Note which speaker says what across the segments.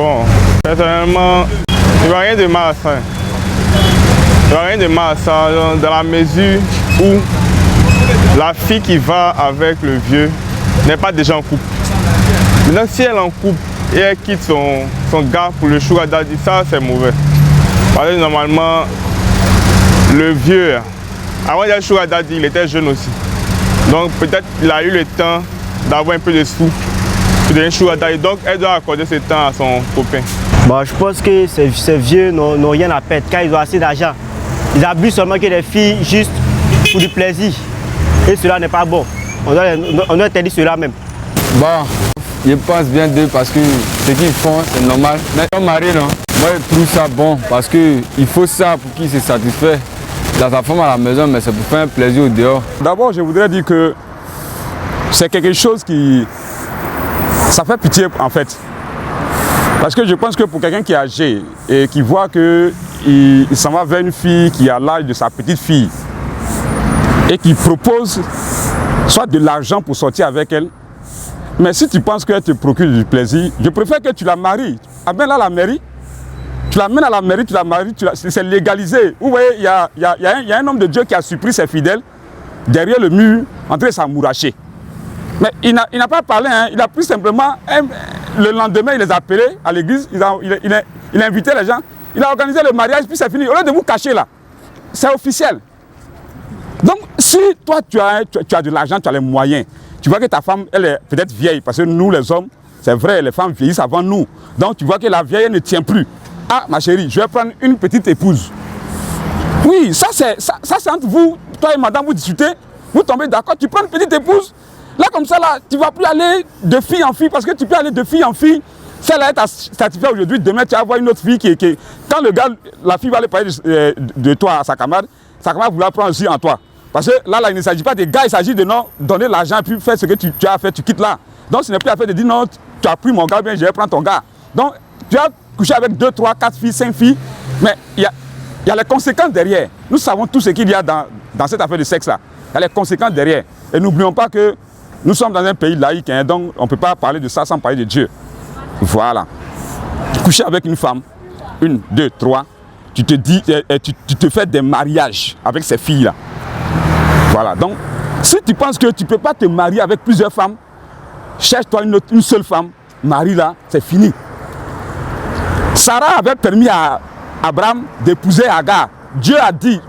Speaker 1: Bon, personnellement, il n'y a rien de mal à ça. Il n'y a rien de mal à ça dans la mesure où la fille qui va avec le vieux n'est pas déjà en couple. Maintenant, si elle est en couple et elle quitte son gars pour le sugar daddy, ça c'est mauvais. Parce que normalement, le vieux, avant d'être sugar daddy, il était jeune aussi. Donc peut-être qu'il a eu le temps d'avoir un peu de sous pour devenir sugar daddy. Donc elle doit accorder ce temps à son copain.
Speaker 2: Bon, je pense que ces vieux n'ont rien à perdre car ils ont assez d'argent. Ils abusent seulement que des filles juste pour du plaisir. Et cela n'est pas bon. On doit interdire cela même.
Speaker 3: Bon, je pense bien d'eux parce que ce qu'ils font, c'est normal. Mais ton mari, non, moi je trouve ça bon parce qu'il faut ça pour qu'il se satisfait. Il a sa femme à la maison, mais c'est pour faire un plaisir au dehors.
Speaker 4: D'abord, je voudrais dire que c'est quelque chose qui... Ça fait pitié en fait. Parce que je pense que pour quelqu'un qui est âgé et qui voit qu'il s'en va vers une fille qui a l'âge de sa petite fille et qui propose soit de l'argent pour sortir avec elle, mais si tu penses qu'elle te procure du plaisir, je préfère que tu la maries. Amène-la à la mairie, tu l'amènes à la mairie, tu la maries, c'est légalisé. Vous voyez, il y a un homme de Dieu qui a surpris ses fidèles derrière le mur en train de s'amouracher. Mais il n'a pas parlé, hein. Il a pris simplement, le lendemain, il les a appelés à l'église, il a invité les gens, il a organisé le mariage, puis c'est fini. Au lieu de vous cacher là, c'est officiel. Donc, si toi, tu as de l'argent, tu as les moyens, tu vois que ta femme, elle est peut-être vieille, parce que nous, les hommes, c'est vrai, les femmes vieillissent avant nous. Donc, tu vois que la vieille, elle ne tient plus. Ah, ma chérie, je vais prendre une petite épouse. Oui, ça c'est entre vous, toi et madame, vous discutez, vous tombez d'accord, tu prends une petite épouse. Là, comme ça, là, tu ne vas plus aller de fille en fille, parce que tu peux aller de fille en fille. Celle-là est satisfaite aujourd'hui, demain, tu vas voir une autre fille qui quand le gars, la fille va aller parler de toi à sa camarade voudra prendre aussi en toi. Parce que là, il ne s'agit pas des gars, il s'agit de non, donner l'argent et puis faire ce que tu as fait, tu quittes là. Donc, ce n'est plus à faire de dire non, tu as pris mon gars, bien, je vais prendre ton gars. Donc, tu as couché avec 2, 3, 4 filles, 5 filles, mais il y a les conséquences derrière. Nous savons tout ce qu'il y a dans cette affaire de sexe-là. Il y a les conséquences derrière. Et n'oublions pas que nous sommes dans un pays laïque, hein, donc on ne peut pas parler de ça sans parler de Dieu. Voilà. Coucher avec une femme, 1, 2, 3, tu te fais des mariages avec ces filles-là. Voilà. Donc, si tu penses que tu ne peux pas te marier avec plusieurs femmes, cherche-toi une seule femme, marie-la, c'est fini. Sarah avait permis à Abraham d'épouser Agar. Dieu a dit,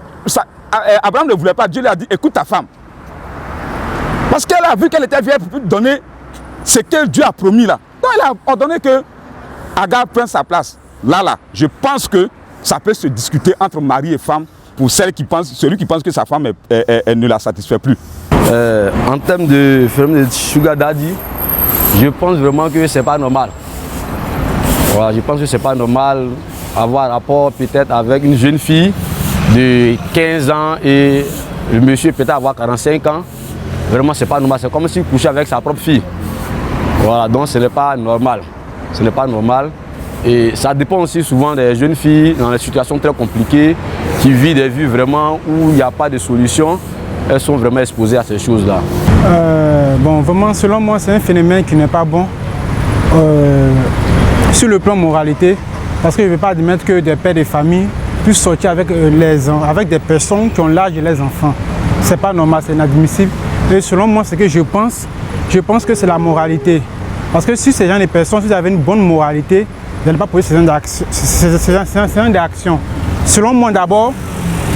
Speaker 4: Abraham ne voulait pas, Dieu lui a dit, écoute ta femme. Parce qu'elle a vu qu'elle était vieille pour donner ce que Dieu a promis là. Donc elle a ordonné que Agar prenne sa place. Là, je pense que ça peut se discuter entre mari et femme pour celui qui pense que sa femme elle ne la satisfait plus.
Speaker 5: En termes de phénomène de sugar daddy, je pense vraiment que c'est pas normal. Voilà, je pense que c'est pas normal avoir un rapport peut-être avec une jeune fille de 15 ans et le monsieur peut-être avoir 45 ans. Vraiment, c'est pas normal. C'est comme s'il couchait avec sa propre fille. Voilà, donc ce n'est pas normal. Ce n'est pas normal. Et ça dépend aussi souvent des jeunes filles dans des situations très compliquées qui vivent des vies vraiment où il n'y a pas de solution. Elles sont vraiment exposées à ces choses-là.
Speaker 6: Bon, vraiment, selon moi, c'est un phénomène qui n'est pas bon sur le plan moralité. Parce que je ne veux pas admettre que des pères de famille puissent sortir avec des personnes qui ont l'âge de les enfants. Ce n'est pas normal, c'est inadmissible. Et selon moi, ce que je pense que c'est la moralité. Parce que si ces gens de personnes, si vous avez une bonne moralité, vous n'allez pas poser ces gens d'actions. Selon moi, d'abord,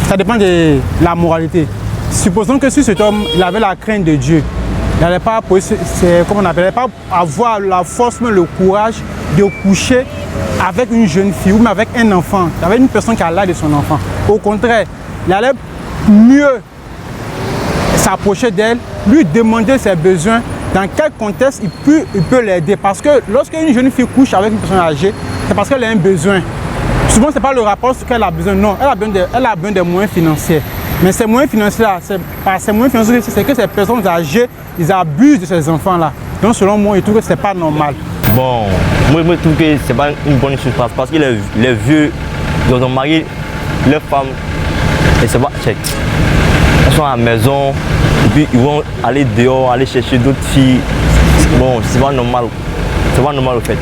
Speaker 6: ça dépend de la moralité. Supposons que si cet homme il avait la crainte de Dieu, il n'allait pas avoir la force, mais le courage de coucher avec une jeune fille ou même avec un enfant, avec une personne qui a l'âge de son enfant. Au contraire, il allait mieux s'approcher d'elle, lui demander ses besoins, dans quel contexte il peut l'aider. Parce que lorsqu'une jeune fille couche avec une personne âgée, c'est parce qu'elle a un besoin. Souvent, ce n'est pas le rapport sur qu'elle a besoin, non, elle a besoin des moyens financiers. Mais ces moyens financiers-là, c'est que ces personnes âgées, ils abusent de ces enfants-là. Donc selon moi, je trouve que ce n'est pas normal.
Speaker 2: Bon, moi je trouve que ce n'est pas une bonne chose parce que les vieux, ils ont marié leurs femmes et c'est pas check. Elles sont à la maison et puis ils vont aller dehors, aller chercher d'autres filles. Bon, c'est pas normal. C'est pas normal au fait.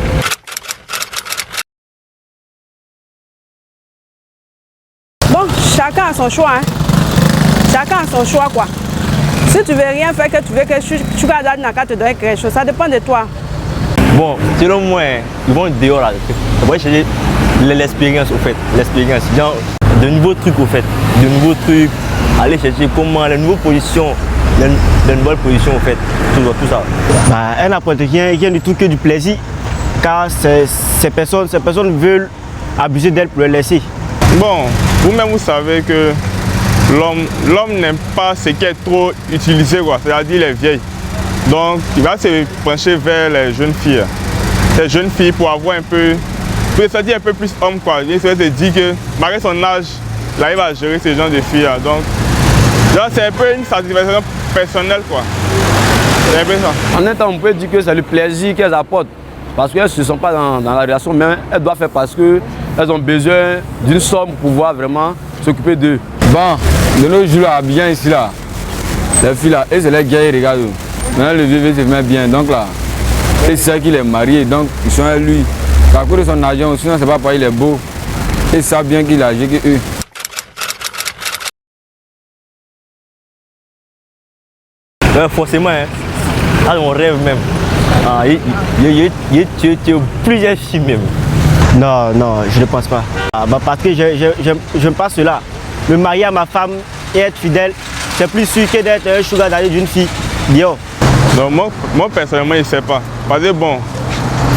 Speaker 7: chacun a son choix. Hein. Chacun a son choix, quoi. Si tu veux rien faire, que tu veux que Sugar Daddy n'a qu'à te donner quelque chose, ça dépend de toi.
Speaker 2: Bon, selon moi, ils vont dehors là. On va chercher l'expérience au fait. L'expérience. Genre, de nouveaux trucs au fait. De nouveaux trucs. Aller chercher comment, les nouvelles positions. Les nouvelles positions au fait. Tout ça.
Speaker 8: Bah, elle n'apporte rien du tout que du plaisir. Car ces personnes veulent abuser d'elle pour le laisser.
Speaker 1: Bon, vous-même vous savez que l'homme n'aime pas ce qui est trop utilisé, c'est-à-dire les vieilles. Donc, il va se pencher vers les jeunes filles. Ces jeunes filles pour avoir un peu, pour se sentir un peu plus homme, quoi. Il se dit que, malgré son âge, il arrive à gérer ces genres de filles. Donc, c'est un peu une satisfaction personnelle, quoi. C'est un peu ça.
Speaker 5: En même temps, on peut dire que c'est le plaisir qu'elles apportent. Parce qu'elles ne se sont pas dans la relation, mais elles doivent faire parce qu'elles ont besoin d'une somme pour pouvoir vraiment s'occuper d'eux.
Speaker 3: Bon, de nos jours là, bien ici là, les filles là, et c'est les gars, regarde. Maintenant le bébé se met bien, donc là, et c'est qu'il est marié, donc ils sont à lui. À cause de son argent, sinon c'est pas parce qu'il est beau. Et ça bien qu'il a âgé que eux.
Speaker 2: Ouais, forcément, hein. Ah, on rêve même. Ah, il tue plusieurs filles même.
Speaker 8: Non, je ne pense pas. Ah, bah parce que je ne pense cela. Me marier à ma femme et être fidèle, c'est plus sûr que d'être un sugar daddy d'une fille. Bio.
Speaker 1: Donc moi personnellement, je ne sais pas. Parce que bon,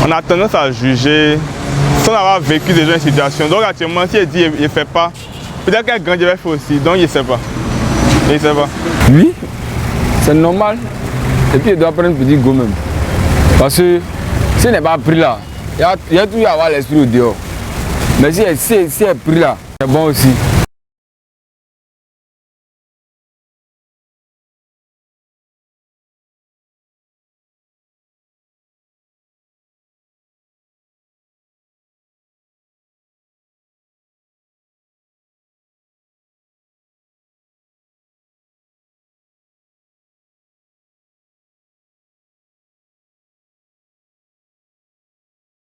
Speaker 1: on a tendance à juger sans avoir vécu déjà une situation. Donc actuellement, si elle dit qu'il ne fait pas, peut-être qu'elle grandit avec fait aussi. Donc il ne sait pas. Il ne sait pas.
Speaker 3: Oui, c'est normal. Et puis il doit prendre un petit go même. Parce que s'il n'est pas pris là, il y a toujours à avoir l'esprit au dehors. Mais si elle est pris là, c'est bon aussi.